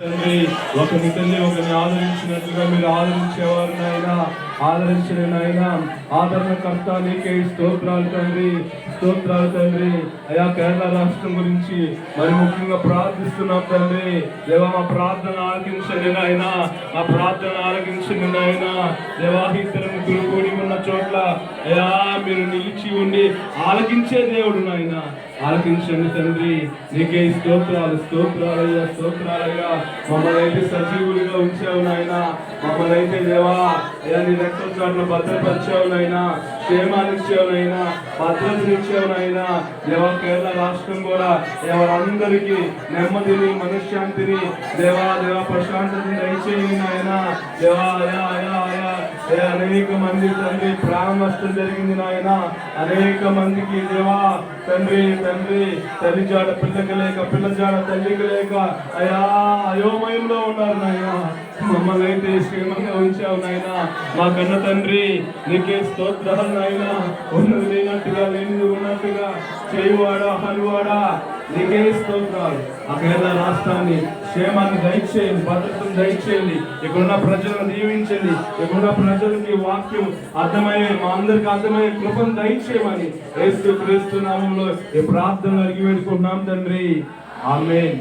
తండ్రి ఒకరిని తండ్రి ఒకరిని ఆదరించినట్లుగా మీరు ఆదరించేవారు నాయన, ఆదరించిన నాయన ఆదరణకర్త నీకే స్తోత్రాలు తండ్రి, స్తోత్రాలు తండ్రి. అయా కేరళ రాష్ట్రం గురించి మరి ముఖ్యంగా ప్రార్థిస్తున్నాం తండ్రి. దేవా మా ప్రార్థన ఆలకించండి నాయన, మా ప్రార్థన ఆలకించండి నాయన. దేవా ఇద్దరు ముగ్గురు కూడి ఉన్న చోట్ల అయా మీరు నిలిచి ఉండి ఆలకించే దేవుడు నాయన, ఆలకించండి తండ్రి. నీకే స్తోత్రాలు, స్తోత్రాలయ్యా, స్తోత్రాలయ్యా. మమ్మల్ని అయితే సజీవులుగా ఉంచావు నాయన, మమ్మల్ని అయితే దేవా అయ్యా నీ రక్తం చాటును భద్రపరిచావు నాయన, క్షేమాన్ని ఇచ్చావు నాయన, భద్రతనిచ్చావు నాయన. దేవా కేరళ రాష్ట్రం కూడా ఎవరందరికీ నెమ్మదిని మనశ్శాంతిని దేవా దేవా ప్రశాంతతని దయచేయండి నాయన. దేవా అయా అయా అయా అయా అనేక మంది తండ్రి ప్రాణ నష్టం జరిగింది నాయన, అనేక మందికి దేవా తండ్రి తండ్రి తల్లి జాడ పిల్లకి లేక పిల్ల జాడ తల్లికి లేక అయా అయోమయంలో ఉన్నారు నాయన. మమ్మల్ని అయితే క్షేమంగా ఉంచావు నాయన, మా కన్న తండ్రి. నీకే స్తోత్రాలు నాయన. ఉన్నది లేనట్టుగా లేనిది ఉన్నట్టుగా చేయువాడా హనువాడా నీకే స్తోత్రాలు. ఆ కేరళ రాష్ట్రాన్ని క్షేమాన్ని దయచేయండి, భద్రతను దయచేయండి. ఇక్కడున్న ప్రజలను దీవించండి, ఇక్కడున్న ప్రజలకి వాక్యం అర్థమయ్యే మా అందరికి అర్థమయ్యే కృపను దయచేయమని యేసు క్రీస్తు నామములో ఈ ప్రార్థనలు అడిగి వేడుకుంటున్నాం తండ్రి. ఆమేన్.